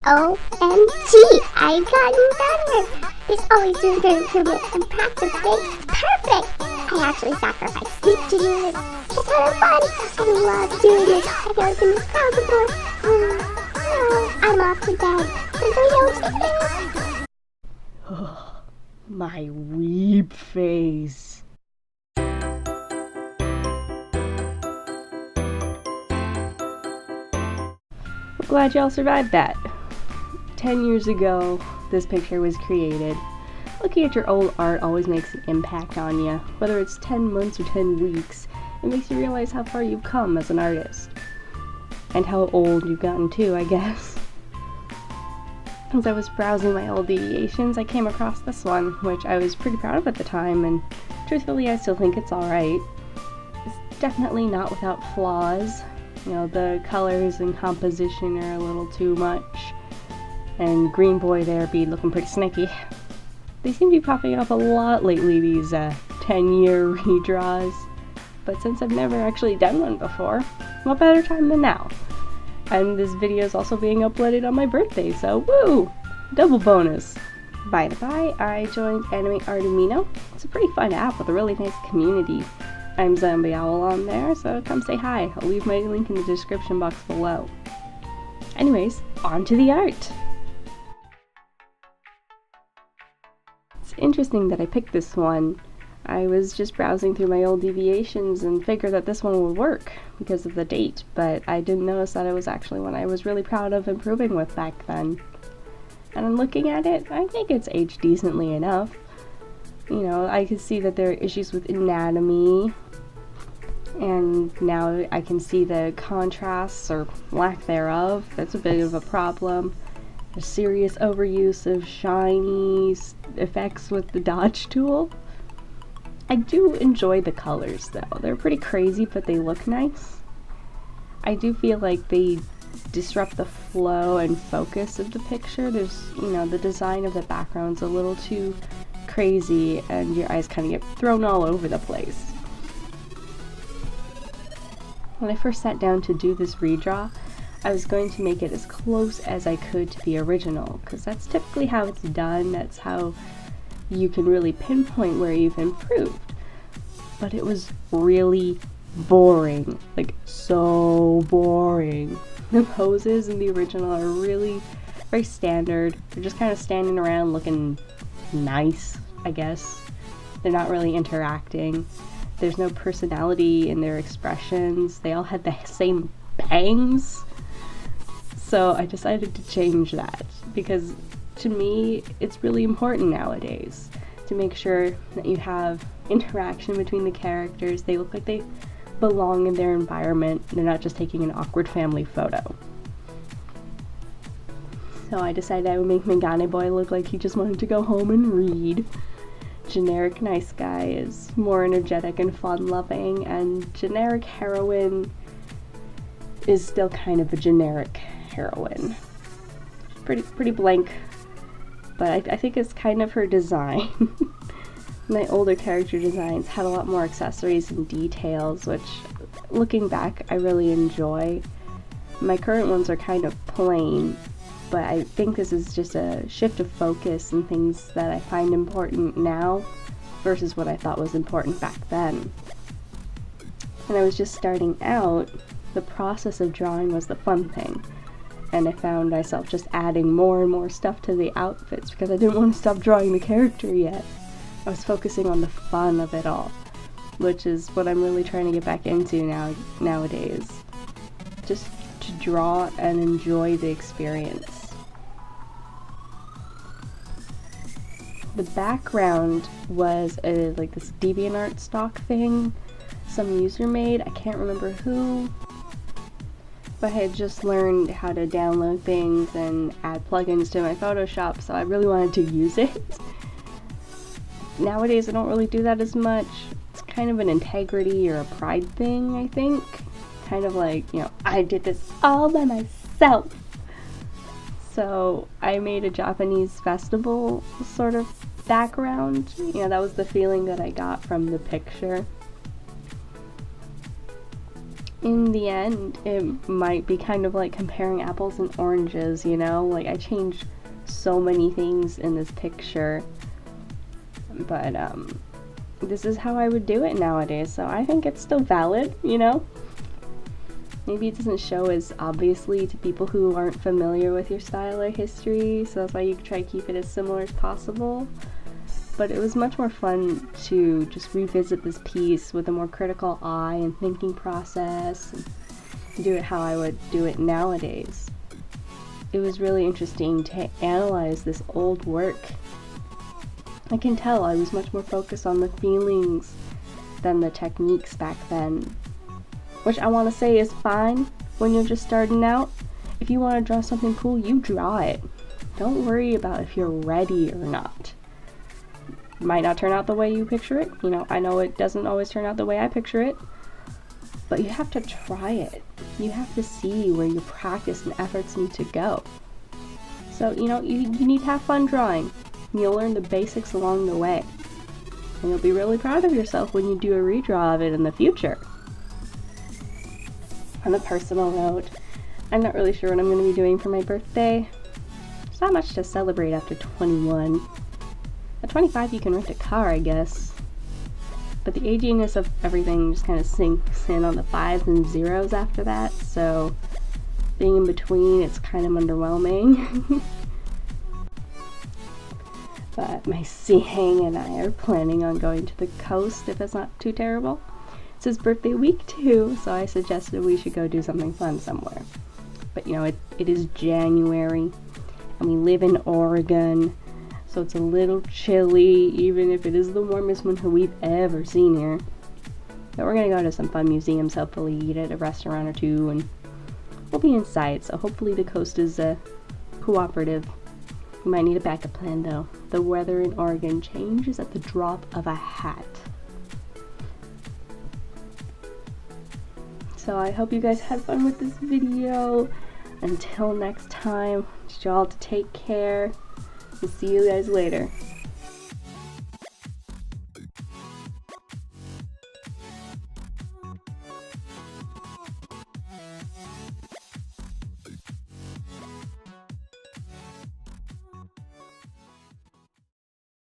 OMG, I've gotten better. This always doing good and practice day. Perfect. I actually sacrificed sleep to do this. It's kind of fun. I love doing this. I feel like I'm proud before. I'm off to bed. Since I don't see things. My weep face. We're glad y'all survived that. 10 years ago, this picture was created. Looking at your old art always makes an impact on you. Whether it's 10 months or 10 weeks, it makes you realize how far you've come as an artist. And how old you've gotten too, I guess. As I was browsing my old deviations, I came across this one, which I was pretty proud of at the time, and truthfully I still think it's alright. It's definitely not without flaws. You know, the colors and composition are a little too much, and Green Boy there be looking pretty snaky. They seem to be popping up a lot lately, these 10-year redraws, but since I've never actually done one before, what better time than now? And this video is also being uploaded on my birthday, so woo! Double bonus! By the by, I joined Anime Arduino. It's a pretty fun app with a really nice community. I'm Zombie Owl on there, so come say hi. I'll leave my link in the description box below. Anyways, on to the art! It's interesting that I picked this one. I was just browsing through my old deviations and figured that this one would work because of the date, but I didn't notice that it was actually one I was really proud of improving with back then. And I'm looking at it, I think it's aged decently enough. You know, I can see that there are issues with anatomy, and now I can see the contrasts, or lack thereof. That's a bit of a problem. A serious overuse of shiny effects with the dodge tool. I do enjoy the colors though. They're pretty crazy, but they look nice. I do feel like they disrupt the flow and focus of the picture. There's, you know, the design of the background's a little too crazy and your eyes kind of get thrown all over the place. When I first sat down to do this redraw, I was going to make it as close as I could to the original, because that's typically how it's done. That's how you can really pinpoint where you've improved. But it was really boring, like so boring. The poses in the original are really very standard. They're just kind of standing around looking nice, I guess. They're not really interacting. There's no personality in their expressions. They all had the same bangs. So I decided to change that, because to me, it's really important nowadays to make sure that you have interaction between the characters. They look like they belong in their environment. They're not just taking an awkward family photo. So I decided I would make Megane Boy look like he just wanted to go home and read. Generic Nice Guy is more energetic and fun-loving, and generic heroine is still kind of a generic heroine. Pretty blank. But I think it's kind of her design. My older character designs had a lot more accessories and details, which, looking back, I really enjoy. My current ones are kind of plain, but I think this is just a shift of focus and things that I find important now versus what I thought was important back then. When I was just starting out, the process of drawing was the fun thing. And I found myself just adding more and more stuff to the outfits because I didn't want to stop drawing the character yet. I was focusing on the fun of it all, which is what I'm really trying to get back into nowadays. Just to draw and enjoy the experience. The background was like this DeviantArt stock thing some user made. I can't remember who. I had just learned how to download things and add plugins to my Photoshop, so I really wanted to use it. Nowadays I don't really do that as much. It's kind of an integrity or a pride thing, I think. Kind of like, you know, I did this all by myself. So I made a Japanese festival sort of background. You know, that was the feeling that I got from the picture. in the end, it might be kind of like comparing apples and oranges, you know? Like, I changed so many things in this picture, but this is how I would do it nowadays, so I think it's still valid, you know? Maybe it doesn't show as obviously to people who aren't familiar with your style or history, so that's why you try to keep it as similar as possible. But it was much more fun to just revisit this piece with a more critical eye and thinking process, and do it how I would do it nowadays. It was really interesting to analyze this old work. I can tell I was much more focused on the feelings than the techniques back then. Which I want to say is fine when you're just starting out. If you want to draw something cool, you draw it. Don't worry about if you're ready or not. It might not turn out the way you picture it. You know, I know it doesn't always turn out the way I picture it. But you have to try it. You have to see where your practice and efforts need to go. So, you know, you need to have fun drawing. You'll learn the basics along the way. And you'll be really proud of yourself when you do a redraw of it in the future. On a personal note, I'm not really sure what I'm going to be doing for my birthday. There's not much to celebrate after 21. At 25 you can rent a car, I guess. But the aginess of everything just kind of sinks in on the 5s and 0s after that, so being in between, it's kind of underwhelming. But my Hang and I are planning on going to the coast if it's not too terrible. It's his birthday week too, so I suggested we should go do something fun somewhere. But you know, it is January, and we live in Oregon, so it's a little chilly, even if it is the warmest winter we've ever seen here. But we're gonna go to some fun museums, hopefully eat at a restaurant or two, and we'll be inside, so hopefully the coast is cooperative. We might need a backup plan though. The weather in Oregon changes at the drop of a hat. So I hope you guys had fun with this video. Until next time, I want you all to take care, and see you guys later.